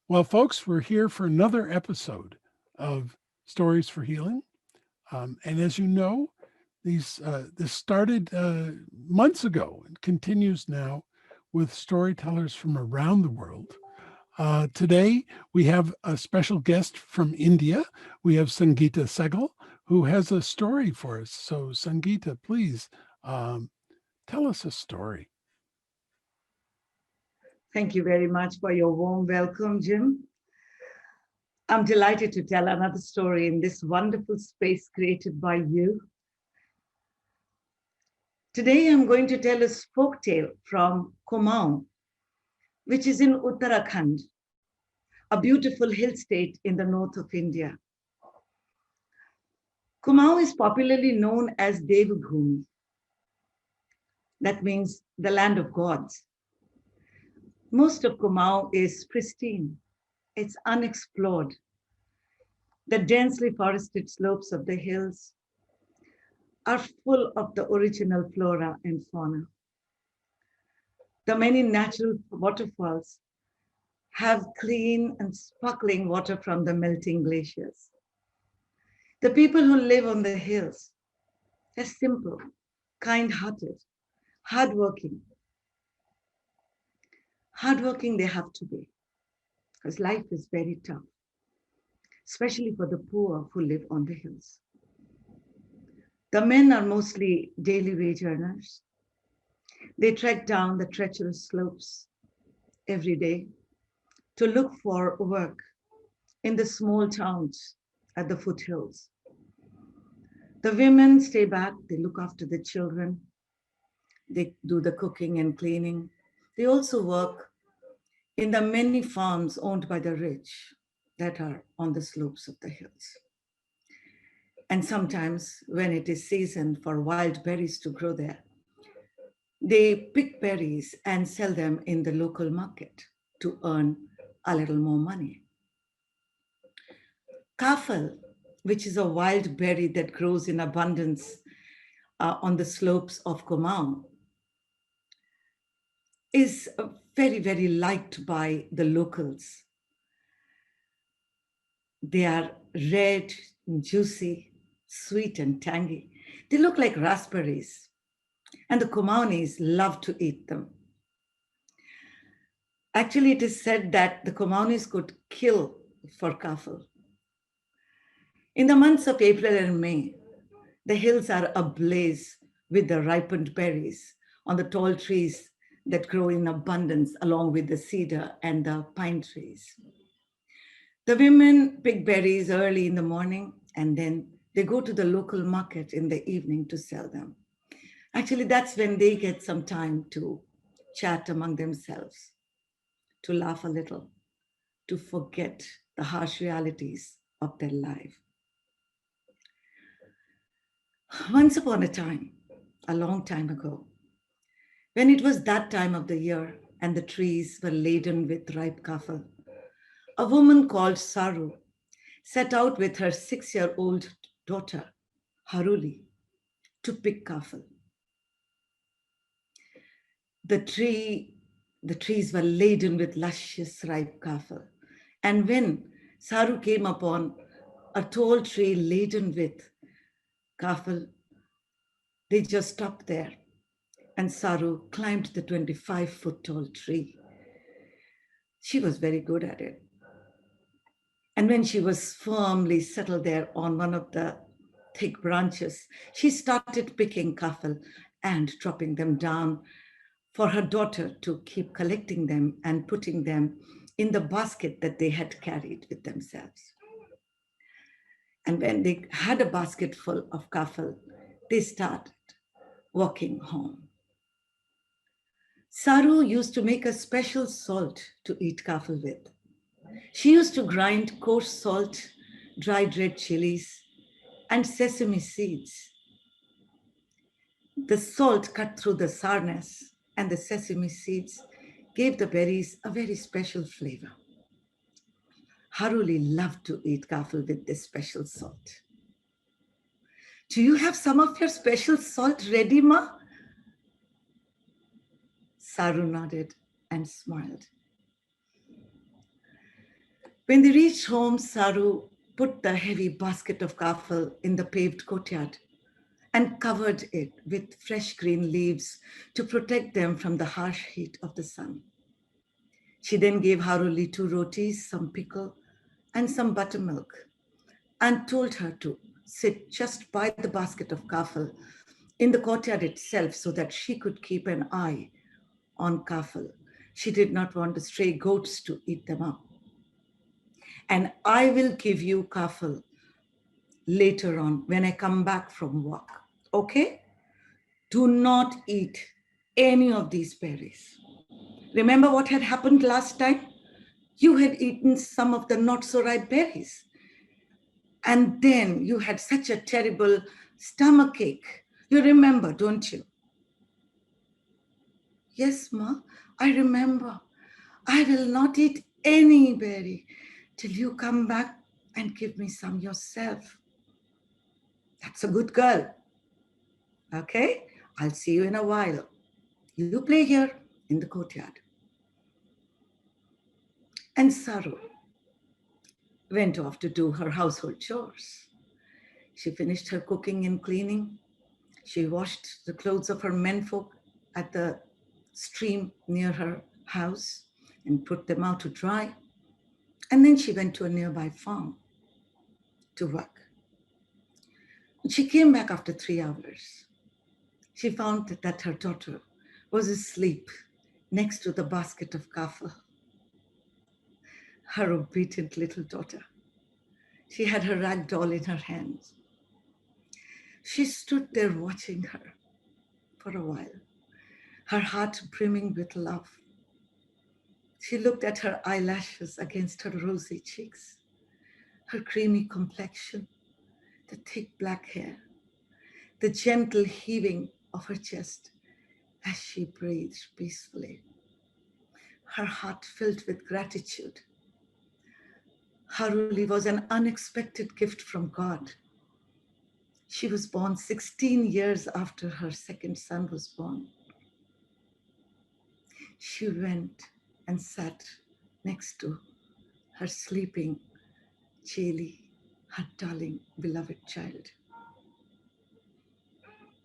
Well, folks, we're here for another episode of Stories for Healing. And as you know, this started months ago and continues now with storytellers from around the world. Today, we have a special guest from India. We have Sangitaa Sehgall, who has a story for us. So, Sangeeta, please tell us a story. Thank you very much for your warm welcome, Jim. I'm delighted to tell another story in this wonderful space created by you. Today, I'm going to tell a folk tale from Kumaon, which is in Uttarakhand, a beautiful hill state in the north of India. Kumaon is popularly known as Devbhoomi. That means the land of gods. Most of Kumaon is pristine. It's unexplored. The densely forested slopes of the hills are full of the original flora and fauna. The many natural waterfalls have clean and sparkling water from the melting glaciers. The people who live on the hills are simple, kind-hearted, hardworking. Hardworking they have to be, because life is very tough, especially for the poor who live on the hills. The men are mostly daily wage earners. They trek down the treacherous slopes every day to look for work in the small towns at the foothills. The women stay back, they look after the children, they do the cooking and cleaning. They also work in the many farms owned by the rich that are on the slopes of the hills. And sometimes when it is season for wild berries to grow there, they pick berries and sell them in the local market to earn a little more money. Kafal, which is a wild berry that grows in abundance on the slopes of Kumaon, is very, very liked by the locals. They are red, juicy, sweet, and tangy. They look like raspberries, and the Kumaonis love to eat them. Actually, it is said that the Kumaonis could kill for kafal. In the months of April and May, the hills are ablaze with the ripened berries on the tall trees that grow in abundance along with the cedar and the pine trees. The women pick berries early in the morning and then they go to the local market in the evening to sell them. Actually, that's when they get some time to chat among themselves, to laugh a little, to forget the harsh realities of their life. Once upon a time, a long time ago, when it was that time of the year and the trees were laden with ripe kafal, a woman called Saru set out with her 6-year-old daughter, Haruli, to pick kafal. The trees were laden with luscious ripe kafal. And when Saru came upon a tall tree laden with kafal, they just stopped there. And Saru climbed the 25-foot tall tree. She was very good at it. And when she was firmly settled there on one of the thick branches, she started picking kafal and dropping them down for her daughter to keep collecting them and putting them in the basket that they had carried with themselves. And when they had a basket full of kafal, they started walking home. Saru used to make a special salt to eat kafal with. She used to grind coarse salt, dried red chilies, and sesame seeds. The salt cut through the sourness, and the sesame seeds gave the berries a very special flavor. Haruli loved to eat kafal with this special salt. Do you have some of your special salt ready, Ma? Saru nodded and smiled. When they reached home, Saru put the heavy basket of kafal in the paved courtyard and covered it with fresh green leaves to protect them from the harsh heat of the sun. She then gave Haruli 2 rotis, some pickle, and some buttermilk, and told her to sit just by the basket of kafal in the courtyard itself so that she could keep an eye on kafal. She did not want the stray goats to eat them up. And I will give you kafal later on when I come back from work. Okay? Do not eat any of these berries. Remember what had happened last time? You had eaten some of the not so ripe berries. And then you had such a terrible stomachache. You remember, don't you? Yes, Ma, I remember. I will not eat any berry till you come back and give me some yourself. That's a good girl. Okay, I'll see you in a while. You play here in the courtyard. And Saru went off to do her household chores. She finished her cooking and cleaning. She washed the clothes of her menfolk at the stream near her house and put them out to dry. And then she went to a nearby farm to work. She came back after 3 hours. She found that her daughter was asleep next to the basket of kafal. Her obedient little daughter. She had her rag doll in her hands. She stood there watching her for a while, her heart brimming with love. She looked at her eyelashes against her rosy cheeks, her creamy complexion, the thick black hair, the gentle heaving of her chest as she breathed peacefully. Her heart filled with gratitude. Haruli was an unexpected gift from God. She was born 16 years after her second son was born. She went and sat next to her sleeping Cheli, her darling, beloved child.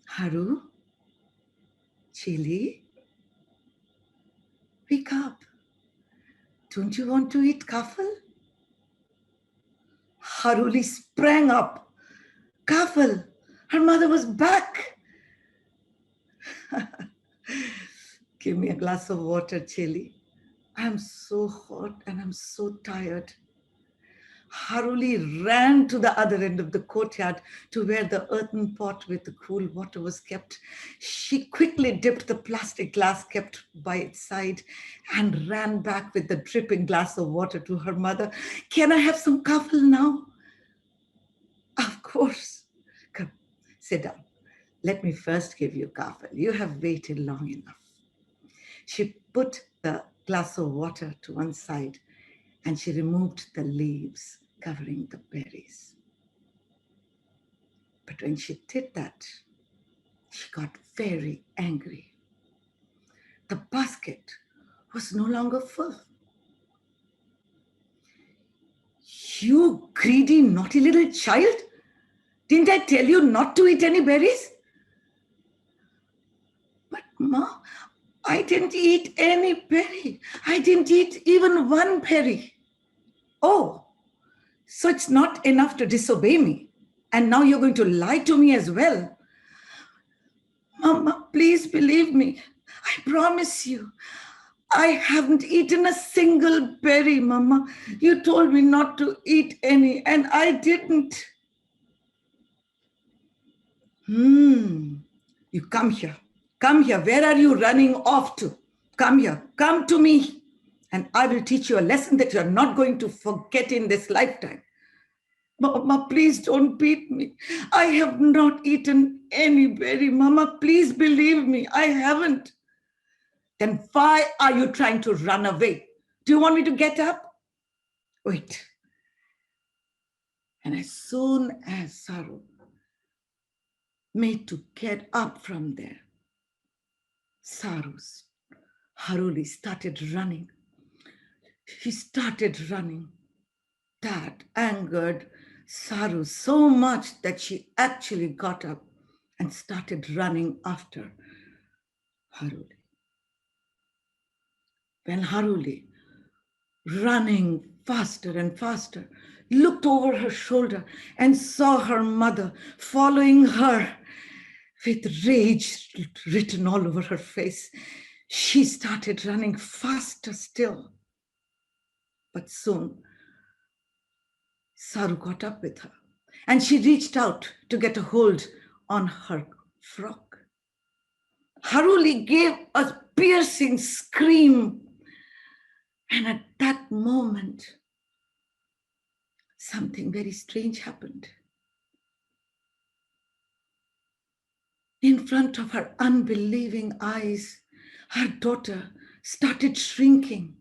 Haru, Cheli, wake up. Don't you want to eat kafal? Haruli sprang up. Kafal, her mother was back. Give me a glass of water, Cheli. I'm so hot and I'm so tired. Haruli ran to the other end of the courtyard to where the earthen pot with the cool water was kept. She quickly dipped the plastic glass kept by its side and ran back with the dripping glass of water to her mother. Can I have some kafal now? Of course. Come, sit down. Let me first give you kafal. You have waited long enough. She put the glass of water to one side and she removed the leaves covering the berries. But when she did that, she got very angry. The basket was no longer full. You greedy, naughty little child! Didn't I tell you not to eat any berries? But Ma, I didn't eat any berry. I didn't eat even one berry. Oh, so it's not enough to disobey me. And now you're going to lie to me as well. Mama, please believe me. I promise you. I haven't eaten a single berry, Mama. You told me not to eat any, and I didn't. You come here. Come here. Where are you running off to? Come here. Come to me. And I will teach you a lesson that you're not going to forget in this lifetime. Mama, please don't beat me. I have not eaten any berry. Mama, please believe me. I haven't. Then why are you trying to run away? Do you want me to get up? Wait. And as soon as Saru made to get up from there, Haruli started running. He started running. That angered Saru so much that she actually got up and started running after Haruli. When Haruli, running faster and faster, looked over her shoulder and saw her mother following her with rage written all over her face, she started running faster still. But soon, Saru caught up with her and she reached out to get a hold on her frock. Haruli gave a piercing scream, and at that moment, something very strange happened. In front of her unbelieving eyes, her daughter started shrinking.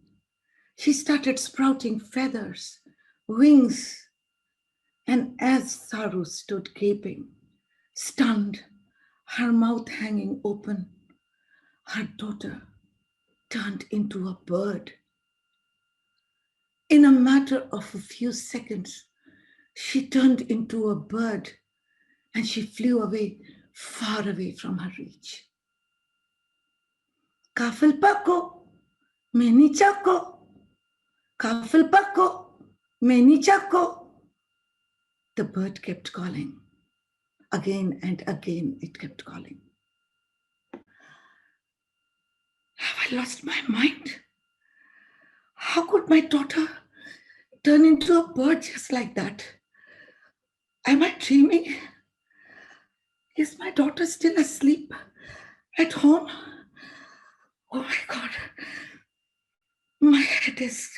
She started sprouting feathers, wings, and as Saru stood gaping, stunned, her mouth hanging open, her daughter turned into a bird. In a matter of a few seconds, she turned into a bird and she flew away, far away from her reach. Kafilpako, menichako, Kafilpako, menichako. The bird kept calling. Again and again it kept calling. Have I lost my mind? How could my daughter turn into a bird just like that? Am I dreaming? Is my daughter still asleep at home? Oh my God. My head is...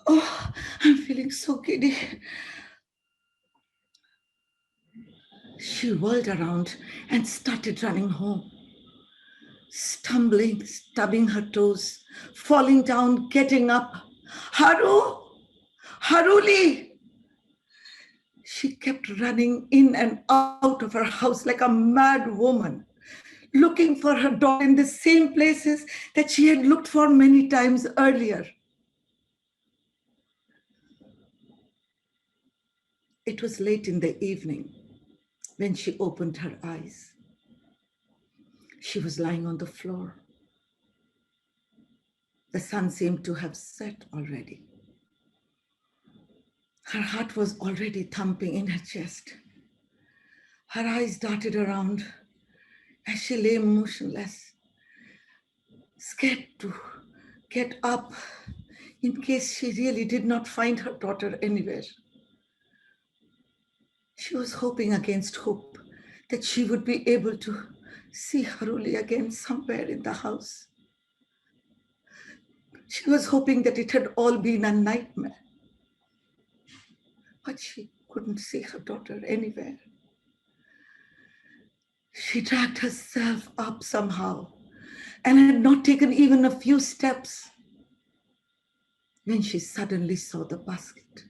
Oh, I'm feeling so giddy. She whirled around and started running home. Stumbling, stubbing her toes, falling down, getting up. Haru! Haruli! She kept running in and out of her house like a mad woman, looking for her daughter in the same places that she had looked for many times earlier. It was late in the evening when she opened her eyes. She was lying on the floor. The sun seemed to have set already. Her heart was already thumping in her chest. Her eyes darted around as she lay motionless, scared to get up in case she really did not find her daughter anywhere. She was hoping against hope that she would be able to see Haruli again somewhere in the house. She was hoping that it had all been a nightmare. But she couldn't see her daughter anywhere. She dragged herself up somehow and had not taken even a few steps when she suddenly saw the basket.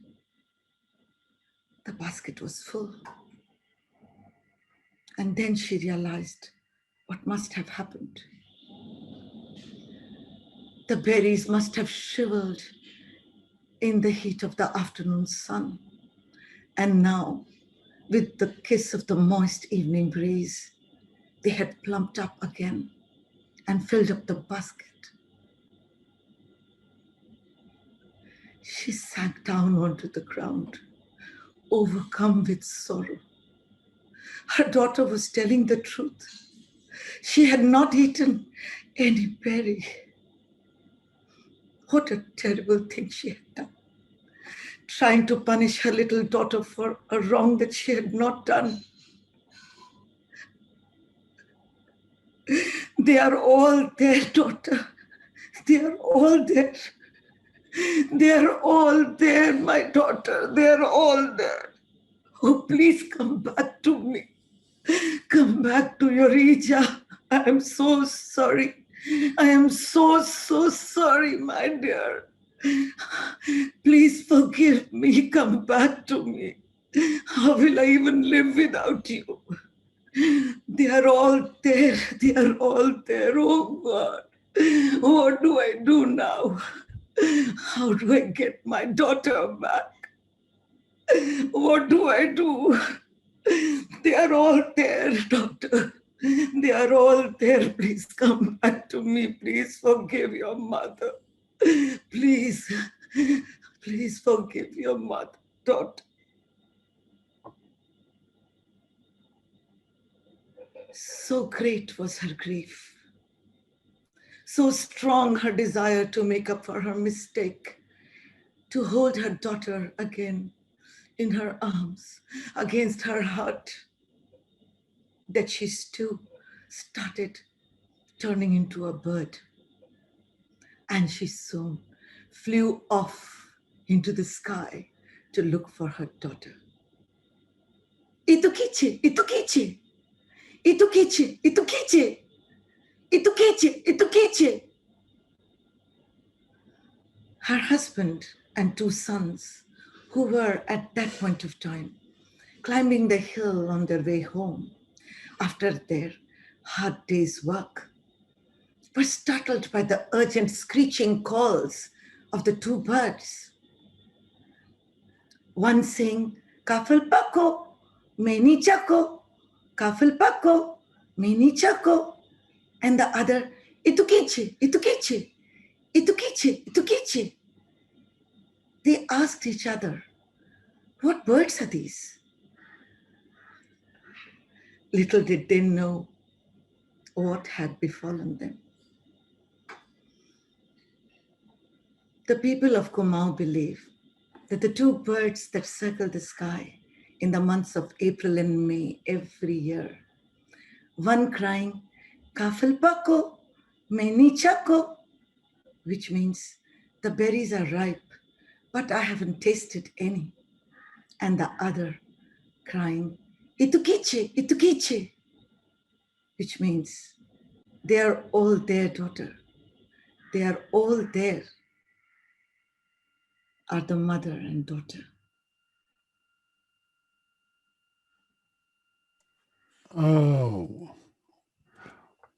The basket was full. And then she realized what must have happened. The berries must have shriveled in the heat of the afternoon sun. And now, with the kiss of the moist evening breeze, they had plumped up again and filled up the basket. She sank down onto the ground, overcome with sorrow. Her daughter was telling the truth. She had not eaten any berry. What a terrible thing she had done, trying to punish her little daughter for a wrong that she had not done. They are all there, daughter. They are all there. They are all there, my daughter. They are all there. Oh, please come back to me. Come back to your Rija. I am so sorry. I am so sorry, my dear. Please forgive me. Come back to me. How will I even live without you? They are all there. They are all there. Oh God, what do I do now? How do I get my daughter back? What do I do? They are all there, doctor. They are all there. Please come back to me. Please forgive your mother. Please, please forgive your mother, daughter. So great was her grief. So strong her desire to make up for her mistake, to hold her daughter again in her arms, against her heart, that she too started turning into a bird. And she soon flew off into the sky to look for her daughter. Itukiche, itukiche, itukiche, itukiche, itukiche, itukiche. Her husband and two sons, who were at that point of time climbing the hill on their way home after their hard day's work, were startled by the urgent screeching calls of the two birds. One saying, Kafil Pako, Meni Chako, Kafil Pako, Meni Chako, and the other, Itukiche, Itukiche, Itukiche, Itukiche. They asked each other, what birds are these? Little did they know what had befallen them. The people of Kumau believe that the two birds that circle the sky in the months of April and May every year, one crying, Kafil Pako, Meni Chako, which means the berries are ripe, but I haven't tasted any. And the other crying, Itukiche, Itukiche, which means they are all there, daughter. They are all there, are the mother and daughter. Oh,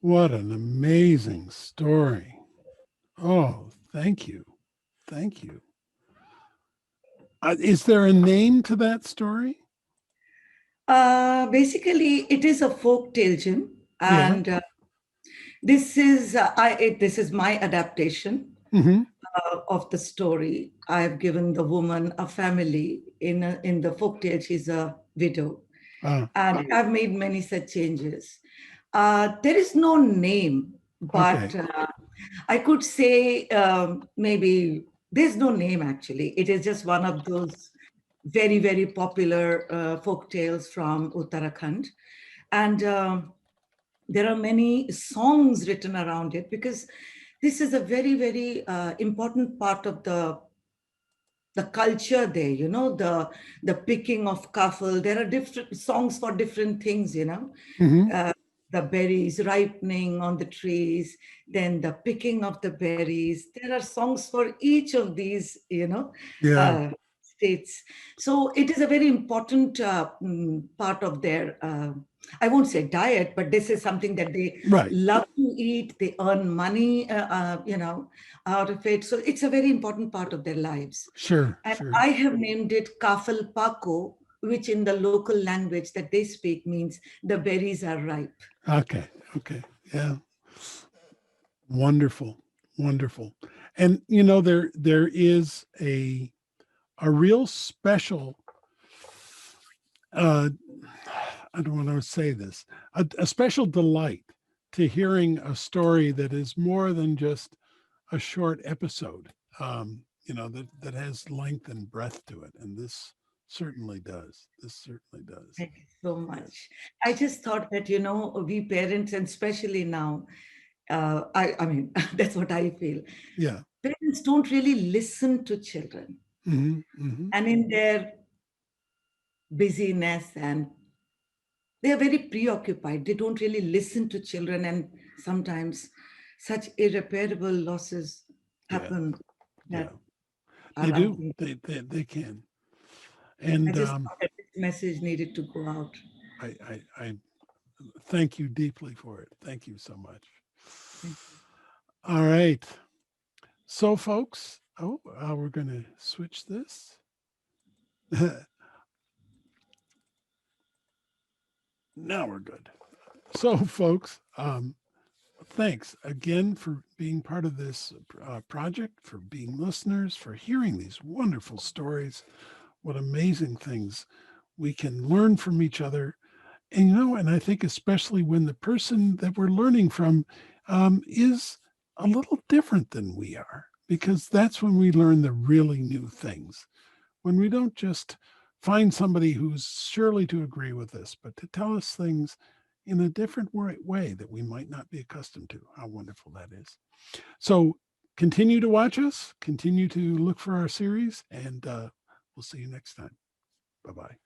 what an amazing story. Oh, thank you. Thank you. Is there a name to that story? Basically, it is a folk tale, Jim, Yeah. and this is my adaptation Hmm. of the story. I've given the woman a family in the folk tale. She's a widow, Ah, and I've made many such changes. There is no name, okay. but I could say maybe there's no name actually. It is just one of those very, very popular folk tales from Uttarakhand. And there are many songs written around it because this is a very, very important part of the culture there, the picking of kafal. There are different songs for different things, Hmm. uh, the berries ripening on the trees, then the picking of the berries. There are songs for each of these, Yeah. states. So it is a very important part of their, I won't say diet, but this is something that they Right. love to eat. They earn money, out of it. So it's a very important part of their lives. Sure. And Sure. I have named it Kafal Pako, which in the local language that they speak means the berries are ripe. Okay. Okay. Yeah. Wonderful. Wonderful. And there is a real special uh I don't want to say this, a special delight to hearing a story that is more than just a short episode, that has length and breadth to it. And this certainly does. This certainly does. Thank you so Yeah. much. I just thought that, we parents, and especially now, I mean, that's what I feel. Yeah. Parents don't really listen to children. Hmm. Hmm. And in their busyness, and they are very preoccupied. They don't really listen to children. And sometimes such irreparable losses Yeah. happen Yeah. that They are do. unthinkable. They can. I And just thought that this message needed to go out. I thank you deeply for it. Thank you so much. Thank All right. So, folks, Oh, we're going to switch this. Now we're good. So, folks, thanks again for being part of this project, for being listeners, for hearing these wonderful stories. What amazing things we can learn from each other. And, and I think especially when the person that we're learning from is a little different than we are, because that's when we learn the really new things. When we don't just find somebody who's surely to agree with us, but to tell us things in a different way that we might not be accustomed to. How wonderful that is. So continue to watch us, continue to look for our series, and we'll see you next time. Bye bye.